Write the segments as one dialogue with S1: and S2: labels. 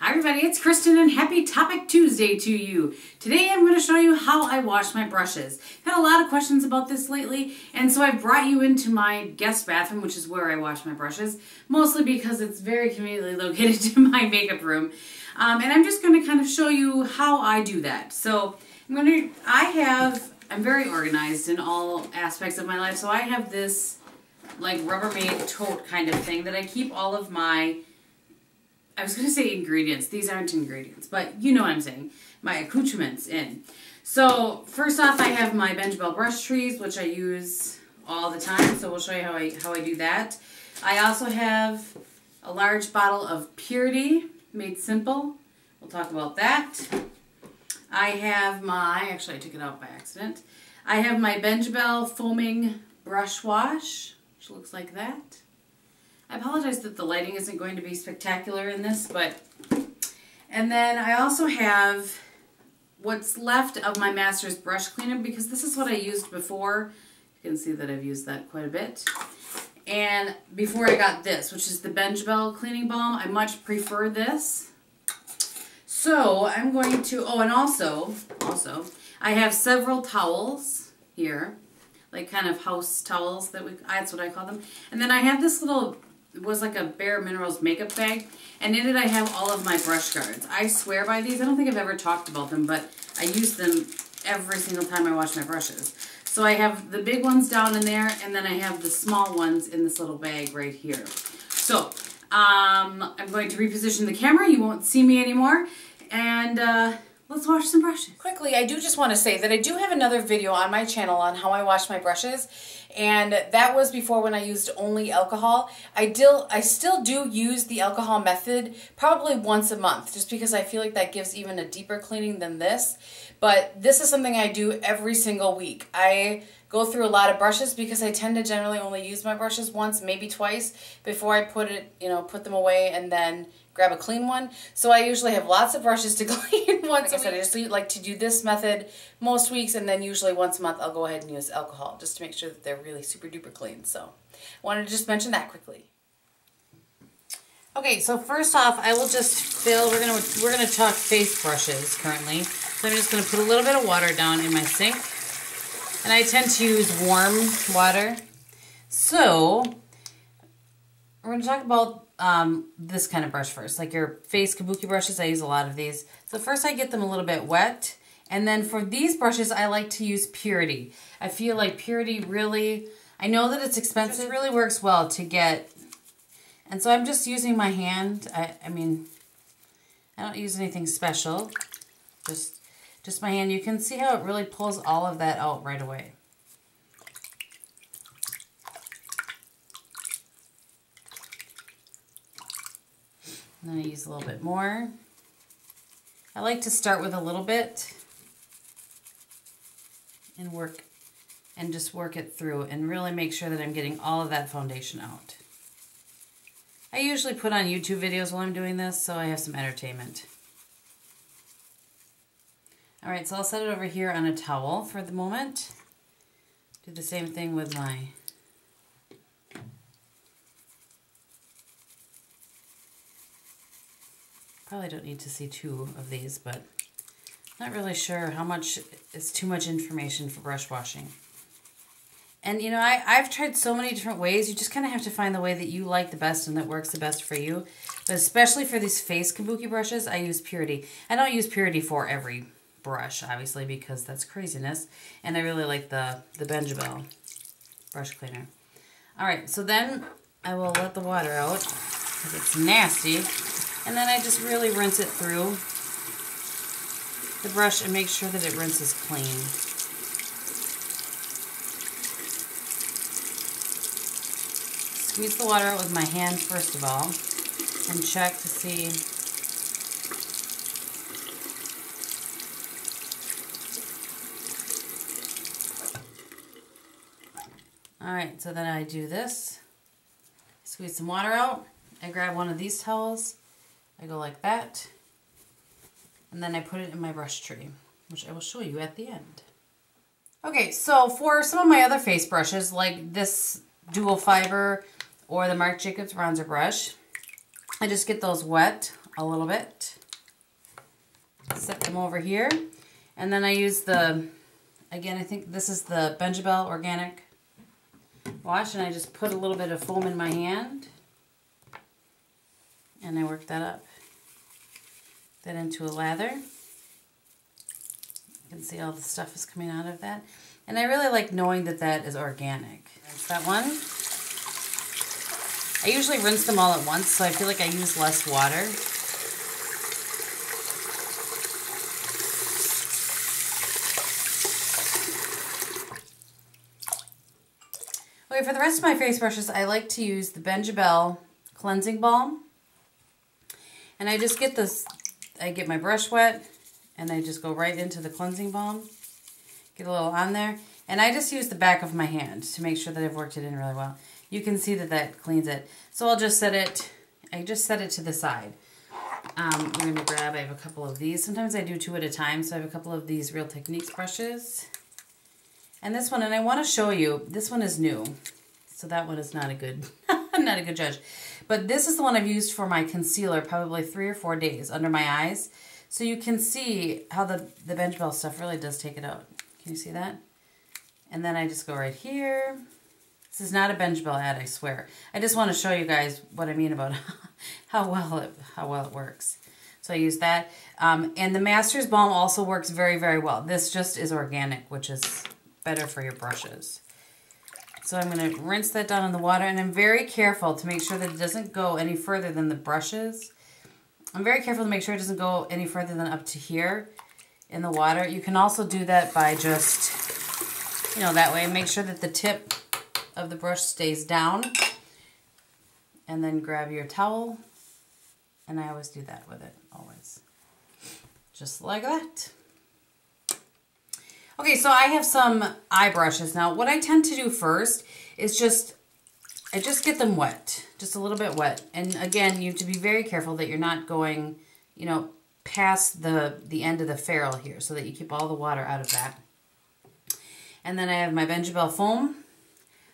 S1: Hi everybody, it's Kristin and happy Topic Tuesday to you. Today I'm going to show you how I wash my brushes. I've had a lot of questions about this lately, and so I've brought you into my guest bathroom, which is where I wash my brushes, mostly because it's very conveniently located to my makeup room. And I'm just going to kind of show you how I do that. So I'm very organized in all aspects of my life, so I have this like Rubbermaid tote kind of thing that I keep all of my, I was going to say ingredients. These aren't ingredients, but you know what I'm saying. My accoutrements in. So first off, I have my Bench Bell brush trees, which I use all the time. So we'll show you how I do that. I also have a large bottle of Purity Made Simple. We'll talk about that. I have my, actually I took it out by accident. I have my Bench Bell Foaming Brush Wash, which looks like that. I apologize that the lighting isn't going to be spectacular in this, and then I also have what's left of my Master's brush cleaner, because this is what I used before. You can see that I've used that quite a bit. And before I got this, which is the Bench Bell Cleaning Balm, I much prefer this. So I'm going to, oh, and also, I have several towels here, like kind of house towels, that's what I call them. And then I have this little, it was like a Bare Minerals makeup bag, and in it I have all of my brush guards. I swear by these. I don't think I've ever talked about them, but I use them every single time I wash my brushes. So I have the big ones down in there, and then I have the small ones in this little bag right here. So I'm going to reposition the camera. You won't see me anymore, and let's wash some brushes. Quickly, I do just want to say that I do have another video on my channel on how I wash my brushes, and that was before when I used only alcohol. I still do use the alcohol method probably once a month, just because I feel like that gives even a deeper cleaning than this. But this is something I do every single week. I go through a lot of brushes because I tend to generally only use my brushes once, maybe twice, before I put them away and then grab a clean one. So I usually have lots of brushes to clean once a week. I just like to do this method most weeks, and then usually once a month I'll go ahead and use alcohol just to make sure that they're really super duper clean. So I wanted to just mention that quickly. Okay, so first off, I will just fill, we're gonna talk face brushes currently. So I'm just gonna put a little bit of water down in my sink. And I tend to use warm water. So we're going to talk about this kind of brush first, like your face kabuki brushes. I use a lot of these. So first I get them a little bit wet. And then for these brushes, I like to use Purity. I feel like Purity really, I know that it's expensive, it really works well to get. And so I'm just using my hand. I mean, I don't use anything special. Just my hand. You can see how it really pulls all of that out right away. And then I use a little bit more. I like to start with a little bit and just work it through and really make sure that I'm getting all of that foundation out. I usually put on YouTube videos while I'm doing this, so I have some entertainment. Alright, so I'll set it over here on a towel for the moment. Do the same thing with my probably don't need to see two of these, but not really sure how much is too much information for brush washing. And you know, I've tried so many different ways. You just kind of have to find the way that you like the best and that works the best for you. But especially for these face kabuki brushes, I use Purity. I don't use Purity for every brush, obviously, because that's craziness. And I really like the Bench Bell brush cleaner. Alright, so then I will let the water out because it's nasty. And then I just really rinse it through the brush and make sure that it rinses clean. Squeeze the water out with my hand first of all and check to see Alright, so then I do this, squeeze some water out, I grab one of these towels, I go like that, and then I put it in my brush tree, which I will show you at the end. Okay, so for some of my other face brushes, like this dual fiber or the Marc Jacobs bronzer brush, I just get those wet a little bit. Set them over here. And then I use the, again, I think this is the Benjabel Organic Wash, and I just put a little bit of foam in my hand. And I work that up. That into a lather. You can see all the stuff is coming out of that. And I really like knowing that that is organic. Rinse that one. I usually rinse them all at once, so I feel like I use less water. Okay, for the rest of my face brushes, I like to use the Benjabel Cleansing Balm. And I just get this, I get my brush wet, and I just go right into the cleansing balm. Get a little on there. And I just use the back of my hand to make sure that I've worked it in really well. You can see that that cleans it. So I'll just set it, I just set it to the side. I'm going to grab, I have a couple of these. Sometimes I do 2 at a time, so I have a couple of these Real Techniques brushes. And this one, and I want to show you, this one is new. So that one is not a good, not a good judge. But this is the one I've used for my concealer probably 3 or 4 days under my eyes. So you can see how the Benjabel stuff really does take it out. Can you see that? And then I just go right here. This is not a Benjabel ad, I swear. I just want to show you guys what I mean about how well it works. So I use that. And the Master's Balm also works very, very well. This just is organic, which is better for your brushes. So I'm going to rinse that down in the water, and I'm very careful to make sure that it doesn't go any further than the brushes. I'm very careful to make sure it doesn't go any further than up to here in the water. You can also do that by just, you know, that way. Make sure that the tip of the brush stays down. And then grab your towel. And I always do that with it, always. Just like that. Okay, so I have some eye brushes. Now, what I tend to do first is I just get them wet, just a little bit wet. And again, you have to be very careful that you're not going, you know, past the end of the ferrule here, so that you keep all the water out of that. And then I have my Benjabel foam.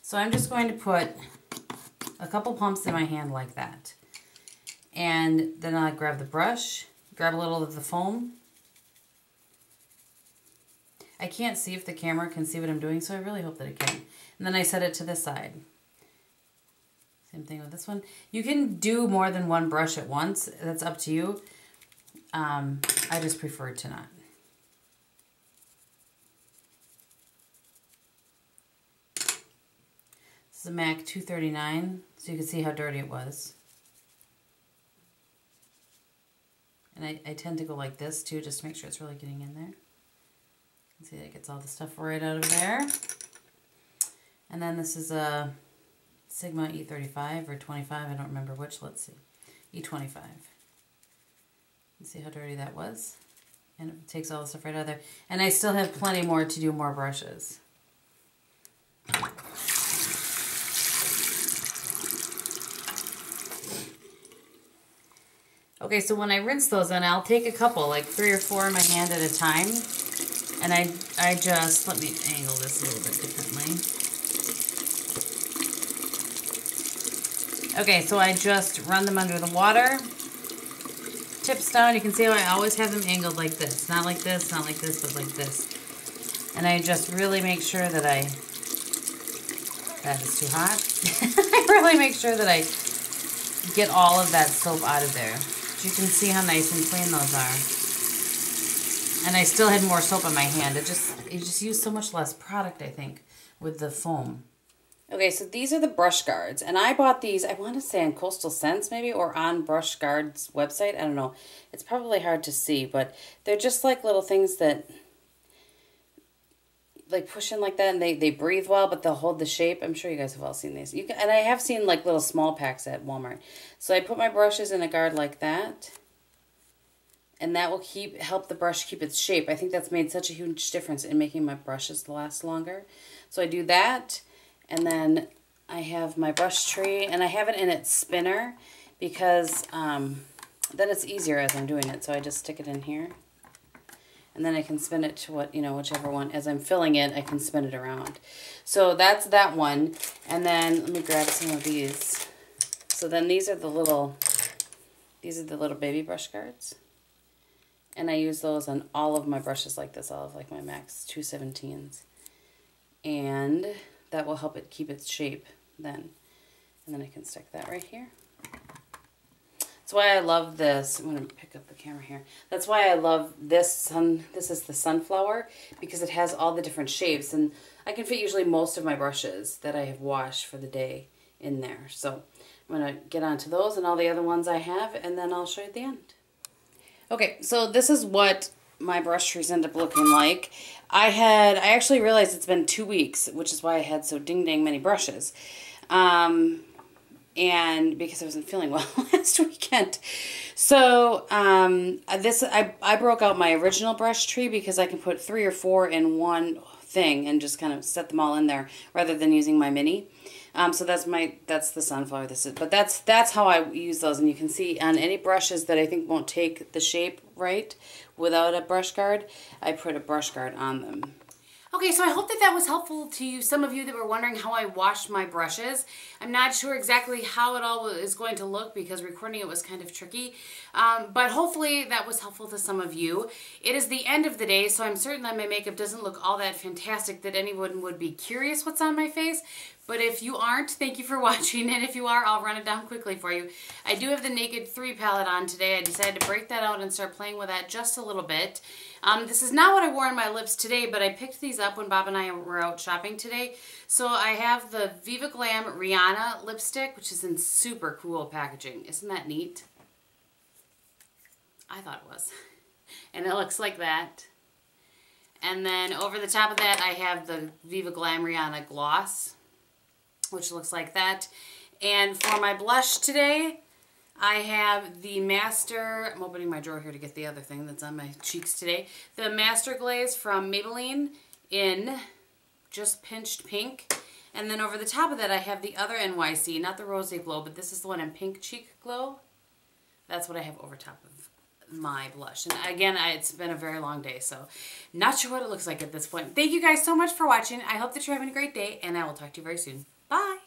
S1: So I'm just going to put a couple pumps in my hand like that. And then I grab the brush, grab a little of the foam. I can't see if the camera can see what I'm doing, so I really hope that it can. And then I set it to the side. Same thing with this one. You can do more than one brush at once. That's up to you. I just prefer to not. This is a MAC 239, so you can see how dirty it was. And I tend to go like this too, just to make sure it's really getting in there. See, that gets all the stuff right out of there. And then this is a Sigma E35 or 25, I don't remember which, let's see. E25. See how dirty that was? And it takes all the stuff right out of there. And I still have plenty more to do more brushes. Okay, so when I rinse those, then I'll take a couple, like 3 or 4 in my hand at a time. And I just, let me angle this a little bit differently. Okay, so I just run them under the water. Tips down. You can see how I always have them angled like this. Not like this, not like this, but like this. And I just really make sure that that is too hot. I really make sure that I get all of that soap out of there. You can see how nice and clean those are. And I still had more soap on my hand. You just use so much less product, I think, with the foam. Okay, so these are the brush guards. And I bought these, I want to say on Coastal Scents maybe, or on Brush Guard's website. I don't know. It's probably hard to see, but they're just like little things that like push in like that, and they breathe well, but they'll hold the shape. I'm sure you guys have all seen these. And I have seen like little small packs at Walmart. So I put my brushes in a guard like that. And that will help the brush keep its shape. I think that's made such a huge difference in making my brushes last longer. So I do that, and then I have my brush tree, and I have it in its spinner because then it's easier as I'm doing it. So I just stick it in here, and then I can spin it to whichever one. As I'm filling it, I can spin it around. So that's that one. And then let me grab some of these. So then these are the little These are the little baby brush guards. And I use those on all of my brushes like this, all of like my Max 217s. And that will help it keep its shape then. And then I can stick that right here. That's why I love this. I'm going to pick up the camera here. That's why I love this This is the sunflower, because it has all the different shapes. And I can fit usually most of my brushes that I have washed for the day in there. So I'm going to get onto those and all the other ones I have, and then I'll show you at the end. Okay, so this is what my brush trees end up looking like. I actually realized it's been 2 weeks, which is why I had so ding-dang many brushes. And because I wasn't feeling well last weekend. So I broke out my original brush tree because I can put 3 or 4 in one thing and just kind of set them all in there rather than using my mini. So that's the sunflower. But that's how I use those. And you can see on any brushes that I think won't take the shape right without a brush guard, I put a brush guard on them. Okay, so I hope that was helpful to you, some of you that were wondering how I wash my brushes. I'm not sure exactly how it all is going to look because recording it was kind of tricky, but hopefully that was helpful to some of you. It is the end of the day, so I'm certain that my makeup doesn't look all that fantastic that anyone would be curious what's on my face. But if you aren't, thank you for watching, and if you are, I'll run it down quickly for you. I do have the Naked 3 palette on today. I decided to break that out and start playing with that just a little bit. This is not what I wore on my lips today, but I picked these up when Bob and I were out shopping today. So I have the Viva Glam Rihanna lipstick, which is in super cool packaging. Isn't that neat? I thought it was. And it looks like that. And then over the top of that, I have the Viva Glam Rihanna gloss, which looks like that. And for my blush today, I have the Master, I'm opening my drawer here to get the other thing that's on my cheeks today, the Master Glaze from Maybelline in just pinched pink. And then over the top of that, I have the other NYC, not the Rose Glow, but this is the one in Pink Cheek Glow. That's what I have over top of my blush. And again, it's been a very long day, so not sure what it looks like at this point. Thank you guys so much for watching. I hope that you're having a great day, and I will talk to you very soon. Bye!